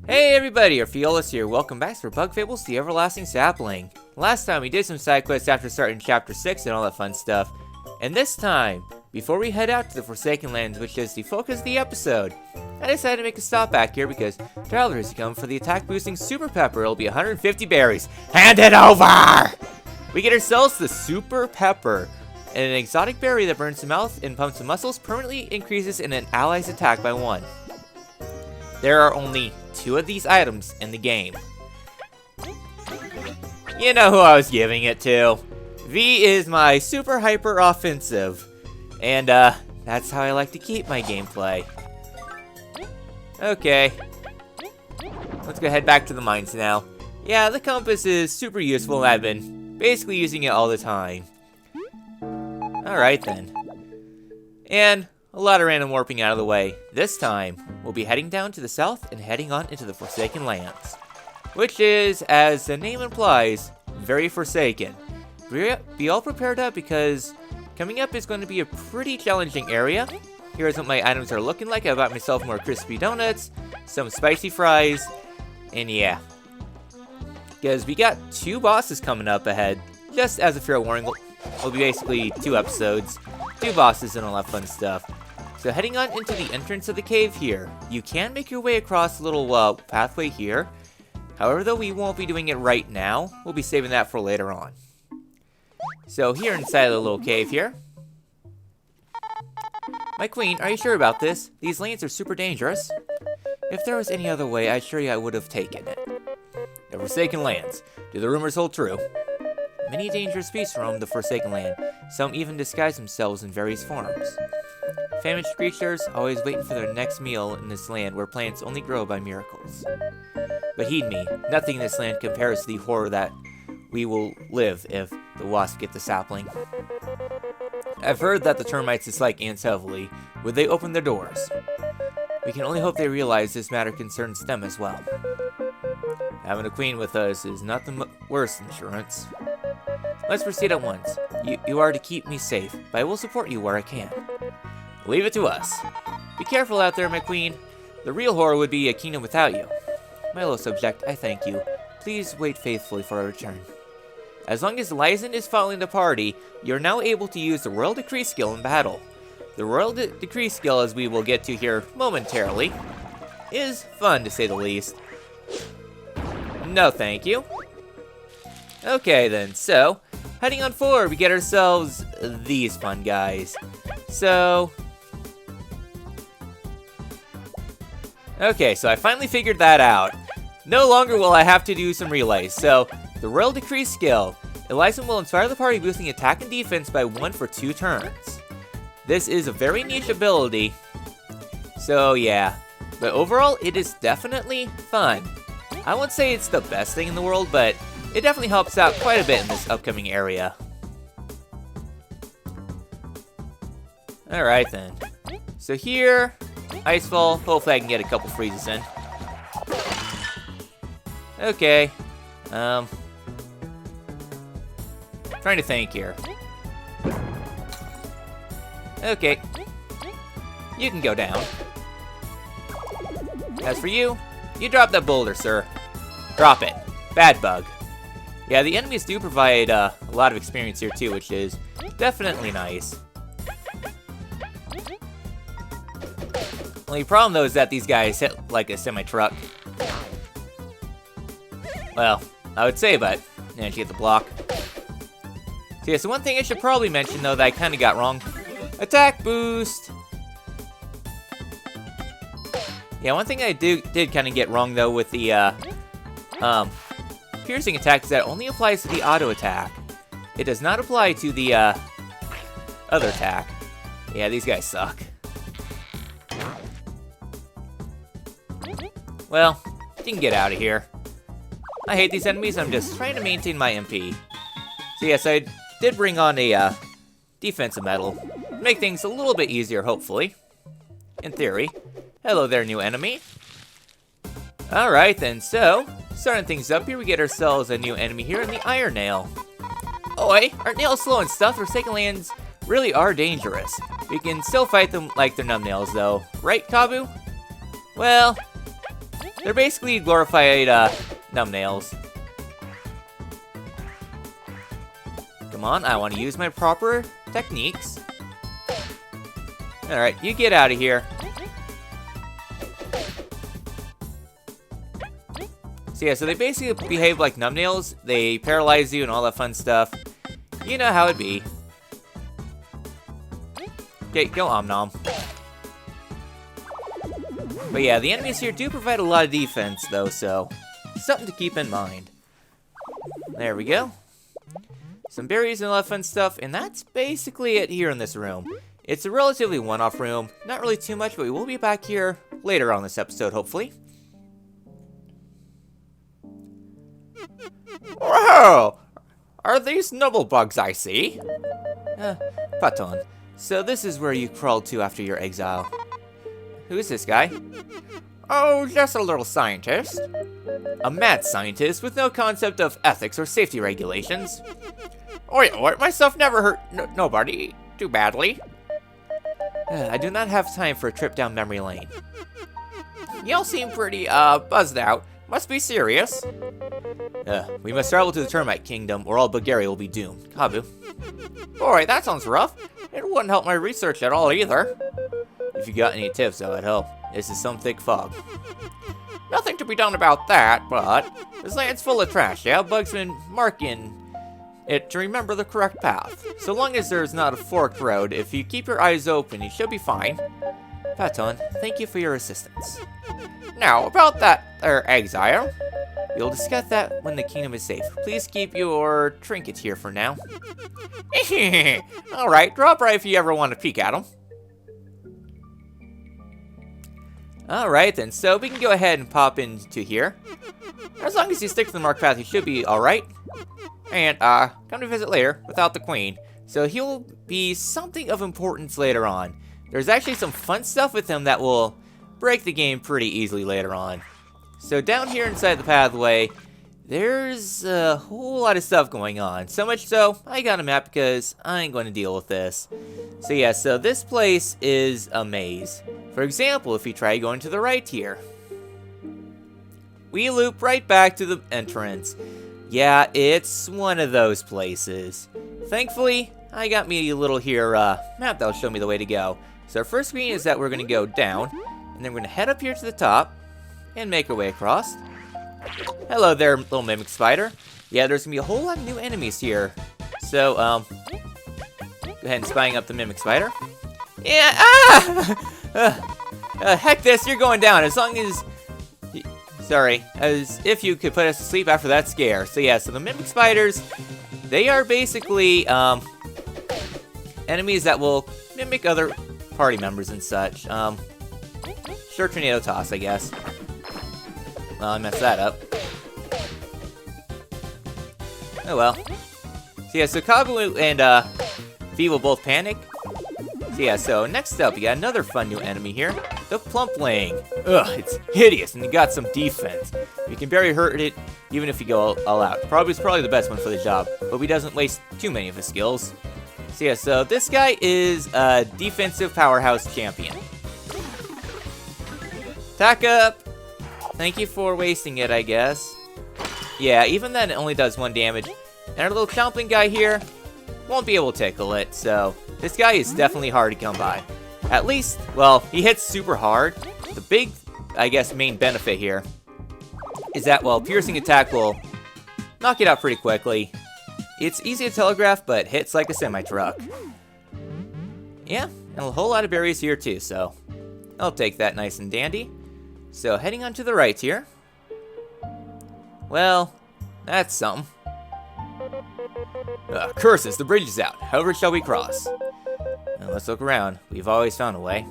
Hey everybody, Orpheolus here. Welcome back for Bug Fables, the Everlasting Sapling. Last time we did some side quests after starting Chapter 6 and all that fun stuff. And this time, before we head out to the Forsaken Lands, which is the focus of the episode, I decided to make a stop back here because Traveler has come for the attack boosting Super Pepper. It'll be 150 berries. Hand it over! We get ourselves the Super Pepper, and an exotic berry that burns the mouth and pumps the muscles permanently increases an ally's attack by 1. There are only 2 of these items in the game. You know who I was giving it to. V is my super hyper offensive. And that's how I like to keep my gameplay. Okay. Let's go head back to the mines now. Yeah, the compass is super useful and I've been basically using it all the time. Alright then. And a lot of random warping out of the way. This time, we'll be heading down to the south and heading on into the Forsaken Lands. Which is, as the name implies, very forsaken. Be all prepared up because coming up is going to be a pretty challenging area. Here's what my items are looking like. I bought myself more crispy donuts, some spicy fries, and yeah. Because we got 2 bosses coming up ahead. Just as a fair warning, will be basically 2 episodes, 2 bosses and all that fun stuff. So heading on into the entrance of the cave here, you can make your way across a little pathway here. However, though, we won't be doing it right now. We'll be saving that for later on. So here inside of the little cave here. My queen, are you sure about this? These lanes are super dangerous. If there was any other way, I assure you I would have taken it. The Forsaken Lands. Do the rumors hold true? Many dangerous beasts roam the Forsaken Land. Some even disguise themselves in various forms. Famished creatures always waiting for their next meal in this land where plants only grow by miracles. But heed me, nothing in this land compares to the horror that we will live if the wasps get the sapling. I've heard that the termites dislike ants heavily when they open their doors. We can only hope they realize this matter concerns them as well. Having a queen with us is not the worst insurance. Let's proceed at once. You are to keep me safe, but I will support you where I can. Leave it to us. Be careful out there, my queen. The real horror would be a kingdom without you. My little subject, I thank you. Please wait faithfully for our return. As long as Lyson is following the party, you're now able to use the Royal Decree skill in battle. The Royal Decree skill, as we will get to here momentarily, is fun to say the least. No thank you. Okay then, so, heading on forward, we get ourselves these fun guys. So, okay, so I finally figured that out. No longer will I have to do some relays. So, the Royal Decree skill. Elysium will inspire the party, boosting attack and defense by 1 for 2 turns. This is a very niche ability. So, yeah. But overall, it is definitely fun. I won't say it's the best thing in the world, but it definitely helps out quite a bit in this upcoming area. Alright then. So here, Icefall. Hopefully I can get a couple freezes in. Okay. Trying to think here. Okay. You can go down. As for you, you drop that boulder, sir. Drop it. Bad bug. Yeah, the enemies do provide a lot of experience here too, which is definitely nice. Only problem though is that these guys hit like a semi-truck. Well, I would say, but yeah, you get the block. So yeah, so one thing I should probably mention though that I kind of got wrong. Attack boost! Yeah, one thing I did kind of get wrong though with the piercing attack is that it only applies to the auto attack. It does not apply to the other attack. Yeah, these guys suck. Well, you can get out of here. I hate these enemies, I'm just trying to maintain my MP. So yes, I did bring on a defensive medal. Make things a little bit easier, hopefully. In theory. Hello there, new enemy. Alright then, so, starting things up here, we get ourselves a new enemy here in the Iron Nail. Oi, aren't nails slow and stuff? Forsaken Lands really are dangerous. We can still fight them like they're numb nails though. Right, Kabu? Well, They're basically glorified numbnails. Come on, I want to use my proper techniques. Alright, you get out of here. So yeah, so they basically behave like numbnails. They paralyze you and all that fun stuff. You know how it be. Okay, go Om-Nom. But yeah, the enemies here do provide a lot of defense, though, so something to keep in mind. There we go. Some berries and a lot of fun stuff, and that's basically it here in this room. It's a relatively one-off room. Not really too much, but we will be back here later on this episode, hopefully. Whoa! Are these noble bugs I see? Paton. So this is where you crawled to after your exile. Who is this guy? Oh, just a little scientist. A mad scientist with no concept of ethics or safety regulations. Oh yeah, what? Myself never hurt nobody too badly. I do not have time for a trip down memory lane. Y'all seem pretty, buzzed out. Must be serious. We must travel to the Termite Kingdom, or all Bulgaria will be doomed. Kabu. Boy, that sounds rough. It wouldn't help my research at all, either. If you got any tips, that would help. This is some thick fog. Nothing to be done about that, but this land's full of trash, yeah? Bugs been marking it to remember the correct path. So long as there's not a forked road, if you keep your eyes open, you should be fine. Paton, thank you for your assistance. Now, about that exile, we'll discuss that when the kingdom is safe. Please keep your trinkets here for now. Alright, drop by if you ever want to peek at them. Alright then, so we can go ahead and pop into here. As long as you stick to the marked path, you should be alright. And, come to visit later, without the queen. So he'll be something of importance later on. There's actually some fun stuff with him that will break the game pretty easily later on. So down here inside the pathway, there's a whole lot of stuff going on. So much so, I got a map because I ain't going to deal with this. So yeah, so this place is a maze. For example, if you try going to the right here, we loop right back to the entrance. Yeah, it's one of those places. Thankfully, I got me a little here map that'll show me the way to go. So our first screen is that we're going to go down, and then we're going to head up here to the top, and make our way across. Hello there, little mimic spider. Yeah, there's going to be a whole lot of new enemies here. So, go ahead and spying up the mimic spider. Yeah, heck this, you're going down, as long as... Sorry, as if you could put us to sleep after that scare. So yeah, so the mimic spiders, they are basically, enemies that will mimic other party members and such. Sure, tornado toss, I guess. Well, I messed that up. Oh well. So yeah, so Kabu and V will both panic. So yeah, so next up, you got another fun new enemy here. The Plumpling. Ugh, it's hideous, and you got some defense. You can barely hurt it, even if you go all out. It's probably the best one for the job, but he doesn't waste too many of his skills. So yeah, so this guy is a defensive powerhouse champion. Attack up! Thank you for wasting it, I guess. Yeah, even then it only does 1 damage. And our little Chompling guy here won't be able to tickle it, so this guy is definitely hard to come by. At least, well, he hits super hard. The big, I guess, main benefit here is that, well, piercing attack will knock it out pretty quickly. It's easy to telegraph, but hits like a semi-truck. Yeah, and a whole lot of berries here too, so I'll take that nice and dandy. So heading on to the right here. Well, that's something. Curses, the bridge is out. However shall we cross? Now let's look around. We've always found a way.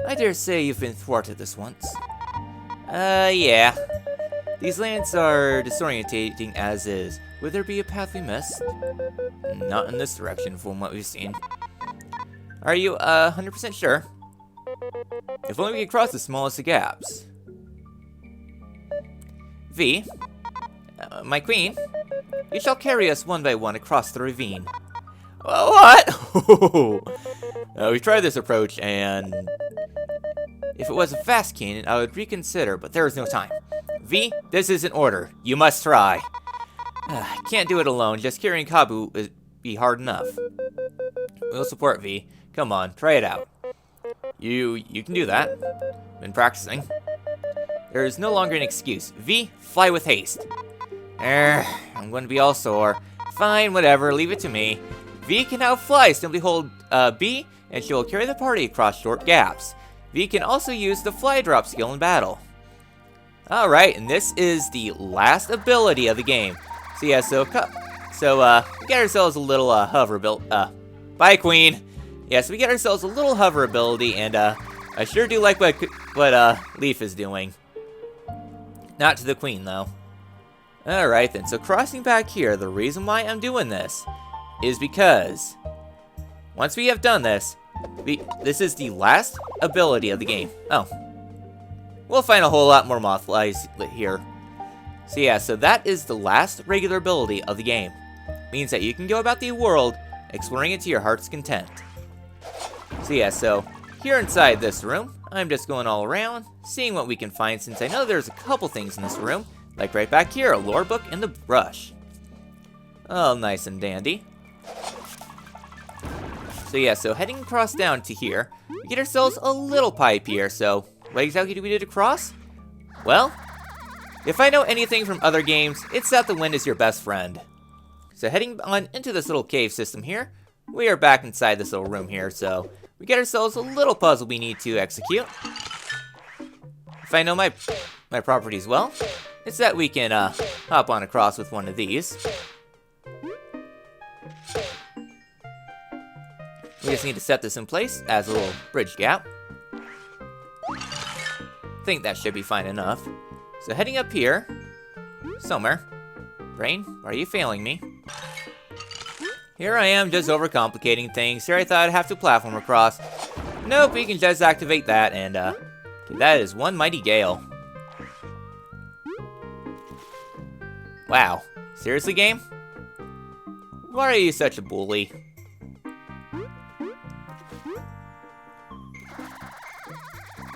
I dare say you've been thwarted this once. Yeah. These lands are disorientating as is. Would there be a path we missed? Not in this direction from what we've seen. Are you, 100% sure? If only we could cross the smallest of gaps. V, my queen, you shall carry us one by one across the ravine. What? We tried this approach, and If it was a fast cannon, I would reconsider, but there is no time. V, this is an order. You must try. I can't do it alone. Just carrying Kabu would be hard enough. We'll support V. Come on, try it out. You can do that. Been practicing. There is no longer an excuse. V, fly with haste. I'm going to be all sore. Fine, whatever, leave it to me. V can now fly. Simply hold B, and she will carry the party across short gaps. V can also use the fly drop skill in battle. Alright, and this is the last ability of the game. So yeah, we get ourselves a little hover ability. Bye, Queen. Yeah, so we get ourselves a little hover ability, and I sure do like what Leaf is doing. Not to the Queen, though. Alright then, so crossing back here, the reason why I'm doing this is because once we have done this, this is the last ability of the game. Oh. We'll find a whole lot more mothflies here. So yeah, so that is the last regular ability of the game. Means that you can go about the world, exploring it to your heart's content. So yeah, so here inside this room, I'm just going all around, seeing what we can find, since I know there's a couple things in this room. Like right back here, a lore book and the brush. Oh, nice and dandy. So yeah, so heading across down to here, we get ourselves a little pipe here. So what exactly do we do to cross? Well, if I know anything from other games, it's that the wind is your best friend. So heading on into this little cave system here, we are back inside this little room here. So we get ourselves a little puzzle we need to execute. If I know my properties well, it's that we can hop on across with one of these. We just need to set this in place as a little bridge gap. I think that should be fine enough. So heading up here, somewhere. Brain, why are you failing me? Here I am, just overcomplicating things. Here I thought I'd have to platform across. Nope, we can just activate that, and that is one mighty gale. Wow, seriously, game? Why are you such a bully?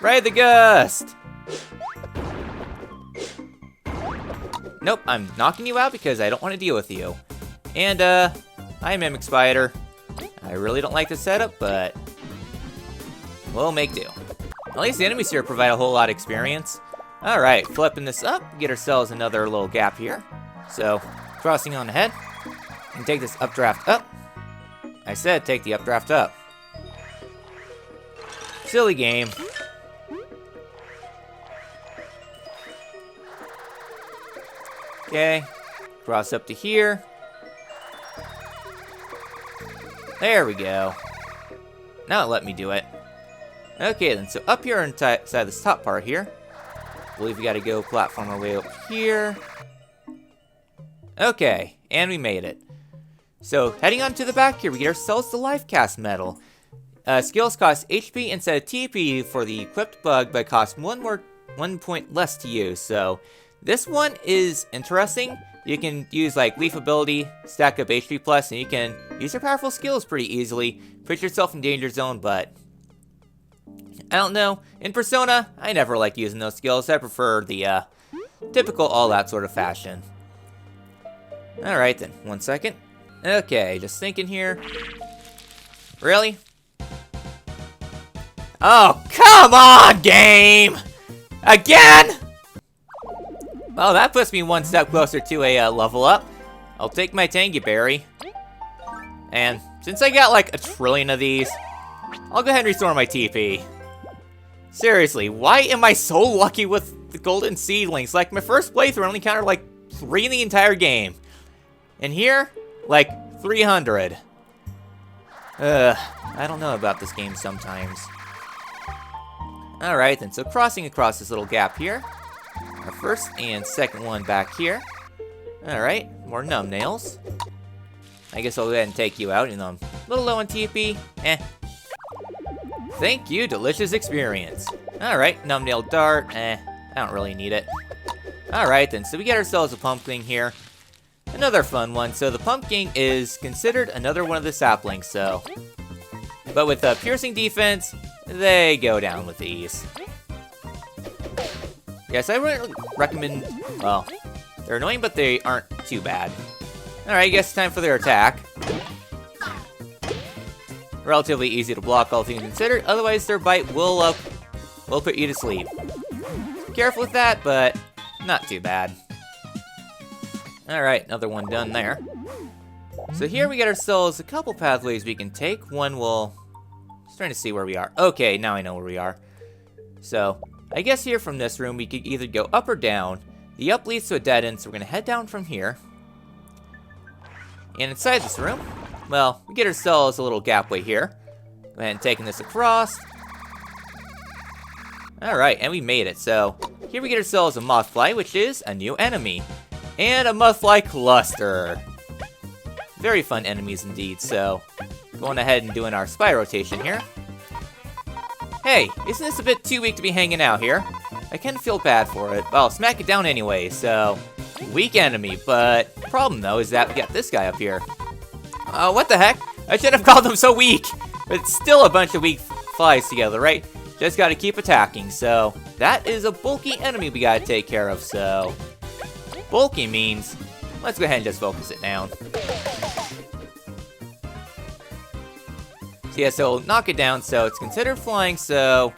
Ride the gust! Nope, I'm knocking you out because I don't want to deal with you. And, hi, Mimic Spider. I really don't like the setup, but we'll make do. At least the enemies here provide a whole lot of experience. Alright, flipping this up, get ourselves another little gap here. So, crossing on ahead, and take this updraft up. I said take the updraft up. Silly game. Okay, cross up to here. There we go. Now let me do it. Okay then, so up here inside this top part here, I believe we gotta go platform our way up here. Okay, and we made it. So, heading on to the back here, we get ourselves the Life Cast Medal. Skills cost HP instead of TP for the equipped bug, but cost one point less to use. So, this one is interesting. You can use like Leaf ability, stack up HP plus, and you can use your powerful skills pretty easily. Put yourself in danger zone, but I don't know. In Persona, I never like using those skills. I prefer the typical all that sort of fashion. Alright then, 1 second. Okay, just thinking here. Really? Oh, come on, game! Again? Well, that puts me one step closer to a level up. I'll take my Tangy Berry. And since I got like a trillion of these, I'll go ahead and restore my TP. Seriously, why am I so lucky with the golden seedlings? Like, my first playthrough I only counted like 3 in the entire game. And here, like 300. I don't know about this game sometimes. Alright then, so crossing across this little gap here. Our first and second one back here. Alright, more numbnails. I guess I'll go ahead and take you out, and I'm a little low on TP. Thank you, delicious experience. Alright, numbnail dart. I don't really need it. Alright then, so we get ourselves a pumpkin here. Another fun one. So the pumpkin is considered another one of the saplings, so. But with piercing defense, they go down with ease. Yes, I wouldn't recommend... Well, they're annoying, but they aren't too bad. Alright, I guess it's time for their attack. Relatively easy to block, all things considered. Otherwise, their bite will put you to sleep. Careful with that, but not too bad. Alright, another one done there. So here we get ourselves a couple pathways we can take. One will... Just trying to see where we are. Okay, now I know where we are. So, I guess here from this room we could either go up or down. The up leads to a dead end, so we're going to head down from here. And inside this room, well, we get ourselves a little gapway here. Go ahead and taking this across. Alright, and we made it. So, here we get ourselves a mothfly, which is a new enemy. And a mothfly cluster. Very fun enemies indeed, so going ahead and doing our spy rotation here. Hey, isn't this a bit too weak to be hanging out here? I kind of feel bad for it. Well, smack it down anyway, so... Weak enemy, but... Problem, though, is that we got this guy up here. What the heck? I should have called them so weak! But it's still a bunch of weak flies together, right? Just gotta keep attacking, so... That is a bulky enemy we gotta take care of, so... Bulky means... Let's go ahead and just focus it down. So yeah, so knock it down, so it's considered flying, so...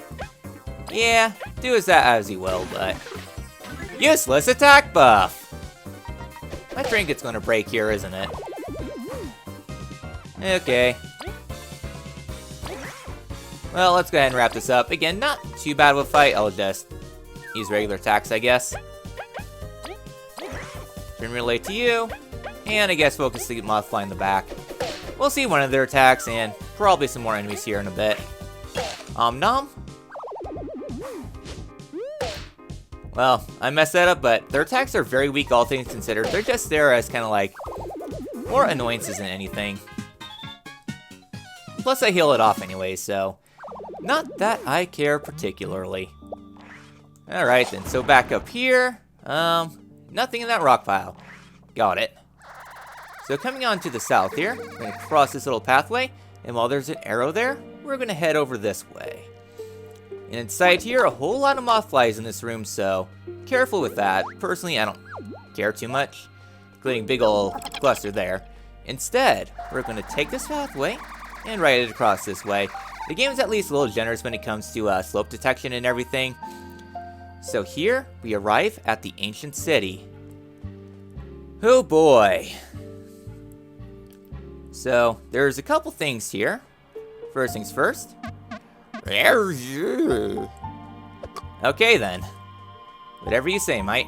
Yeah, do as you will, but... Useless attack buff! I think it's gonna break here, isn't it? Okay. Well, let's go ahead and wrap this up. Again, not too bad of a fight. I'll just use regular attacks, I guess. Turn relay to you. And I guess focus the mothfly in the back. We'll see one of their attacks and probably some more enemies here in a bit. Nom. Well, I messed that up, but their attacks are very weak, all things considered. They're just there as kind of like more annoyances than anything. Plus, I heal it off anyway, so not that I care particularly. Alright then, so back up here. Nothing in that rock pile. Got it. So coming on to the south here, we're going to cross this little pathway, and while there's an arrow there, we're going to head over this way. And inside here, a whole lot of mothflies in this room, so careful with that. Personally, I don't care too much, including big ol' cluster there. Instead, we're going to take this pathway and ride it across this way. The game is at least a little generous when it comes to slope detection and everything. So here, we arrive at the ancient city. Oh boy. So, there's a couple things here. First things first. Okay then. Whatever you say, mate.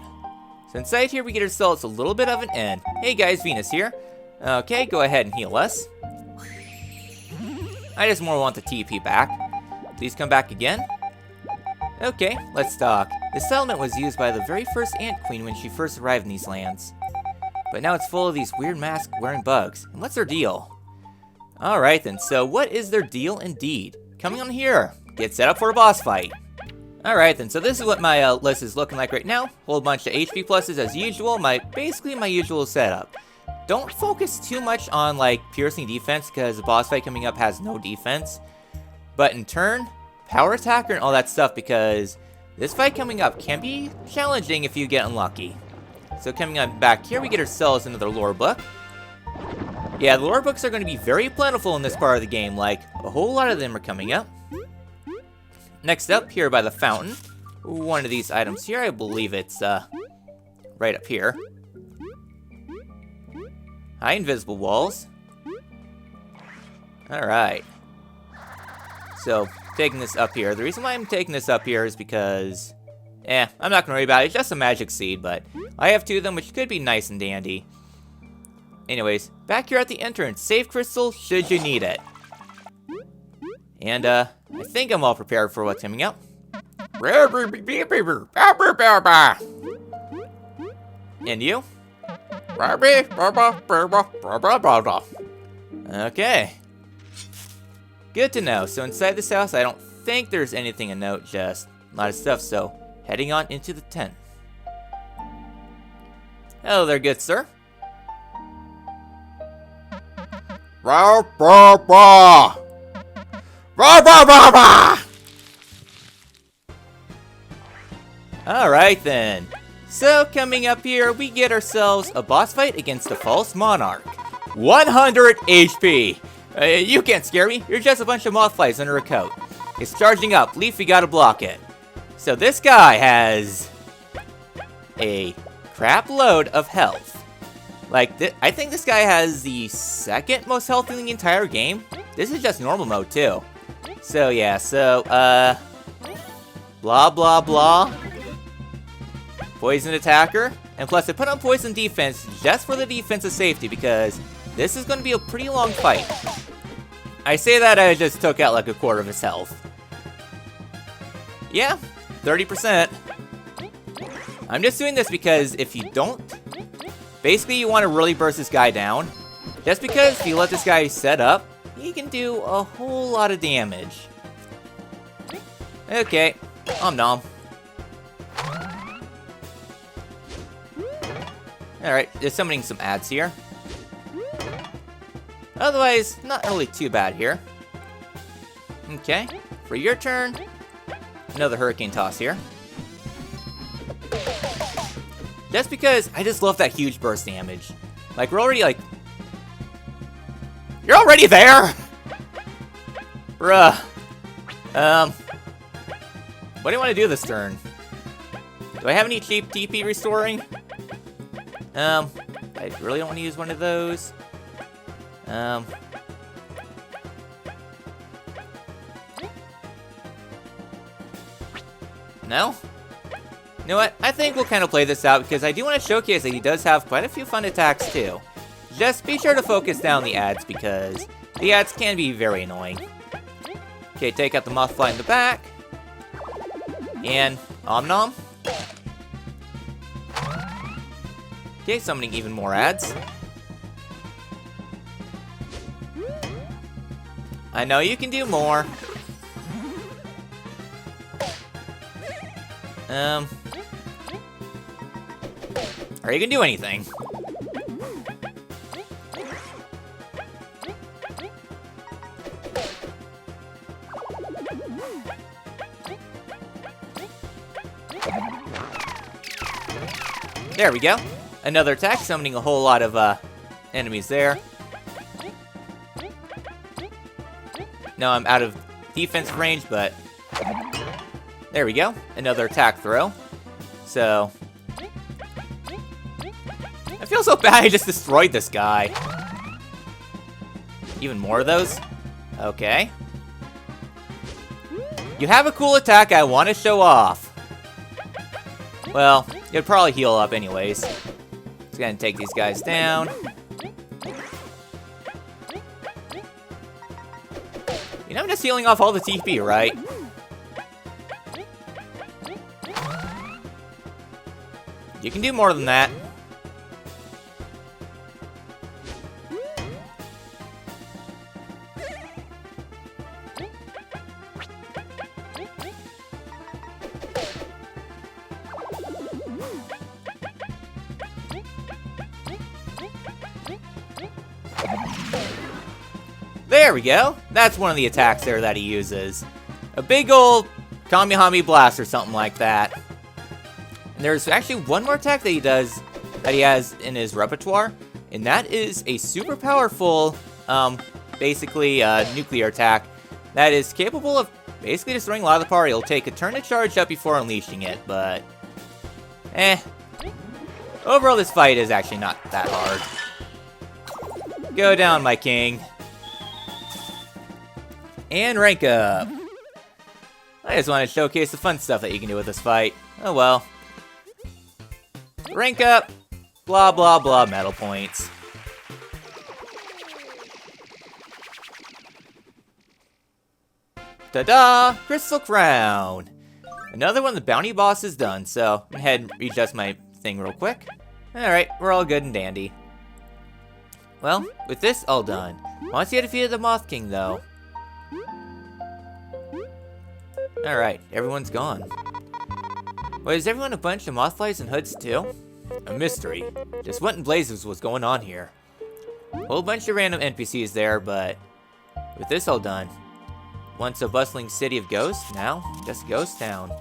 So inside here we get ourselves a little bit of an inn. Hey guys, Venus here. Okay, go ahead and heal us. I just more want the TP back. Please come back again. Okay, let's talk. This settlement was used by the very first Ant Queen when she first arrived in these lands. But now it's full of these weird mask-wearing bugs. And what's their deal? Alright then, so what is their deal indeed? Coming on here, get set up for a boss fight. Alright then, so this is what my list is looking like right now. Whole bunch of HP pluses as usual, basically my usual setup. Don't focus too much on like piercing defense because the boss fight coming up has no defense. But in turn, power attacker and all that stuff because this fight coming up can be challenging if you get unlucky. So coming on back here, we get ourselves another lore book. Yeah, the lore books are going to be very plentiful in this part of the game, like a whole lot of them are coming up. Next up, here by the fountain, one of these items here, I believe it's right up here. High invisible walls. Alright. So, taking this up here. The reason why I'm taking this up here is because... I'm not going to worry about it. It's just a magic seed, but I have two of them, which could be nice and dandy. Anyways, back here at the entrance. Save crystal, should you need it. And, I think I'm all prepared for what's coming up. And you? Okay. Good to know. So inside this house, I don't think there's anything of note, just a lot of stuff, so heading on into the tent. Hello there, good sir. Alright then. So, coming up here, we get ourselves a boss fight against the false monarch. 100 HP! You can't scare me, you're just a bunch of mothflies under a coat. It's charging up, Leafy gotta block it. So this guy has a crap load of health. Like, I think this guy has the second most health in the entire game. This is just normal mode too. So yeah, blah blah blah. Poison attacker. And plus I put on poison defense just for the defensive safety because this is going to be a pretty long fight. I say that I just took out like a quarter of his health. Yeah, 30%. I'm just doing this because if you don't, basically you want to really burst this guy down. Just because if you let this guy set up, he can do a whole lot of damage. Okay, nom. Alright, just summoning some ads here. Otherwise, not really too bad here. Okay, for your turn, another hurricane toss here. Just because I just love that huge burst damage. Like, we're already like... You're already there! Bruh. What do you want to do this turn? Do I have any cheap TP restoring? I really don't want to use one of those. No? You know what? I think we'll kind of play this out because I do want to showcase that he does have quite a few fun attacks too. Just be sure to focus down the ads because the ads can be very annoying. Okay, take out the mothfly in the back. And nom. Okay, summoning even more ads. I know you can do more. Are you gonna do anything? There we go. Another attack, summoning a whole lot of enemies there. No, I'm out of defensive range, but there we go. Another attack throw. So I feel so bad I just destroyed this guy. Even more of those? Okay. You have a cool attack I want to show off. Well, it'd probably heal up anyways. Just gonna take these guys down. You know, I'm just healing off all the TP, right? You can do more than that. There we go. That's one of the attacks there that he uses. A big old Kamehame Blast or something like that. And there's actually one more attack that he does, that he has in his repertoire, and that is a super powerful, basically, nuclear attack that is capable of basically destroying a lot of the party. It'll take a turn to charge up before unleashing it, but overall, this fight is actually not that hard. Go down, my king. And rank up. I just want to showcase the fun stuff that you can do with this fight. Oh well. Rank up. Blah blah blah medal points. Ta-da! Crystal Crown! Another one of the bounty bosses done, so I'm gonna head and readjust my thing real quick. Alright, we're all good and dandy. Well, with this all done, once you defeated the Moth King though. Alright, everyone's gone. Wait, is everyone a bunch of mothflies and hoods too? A mystery. Just what in blazes was going on here? A whole bunch of random NPCs there, but with this all done, once a bustling city of ghosts, now just a ghost town.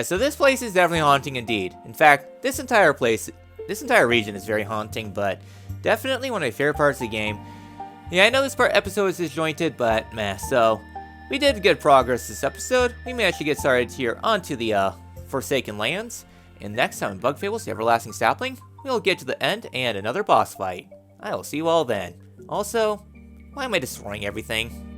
So this place is definitely haunting indeed. In fact, this entire region is very haunting, but definitely one of my favorite parts of the game. Yeah, I know this episode is disjointed, but meh, so we did good progress this episode. We managed to get started here onto the Forsaken Lands. And next time in Bug Fables, the Everlasting Sapling, we'll get to the end and another boss fight. I will see you all then. Also, why am I destroying everything?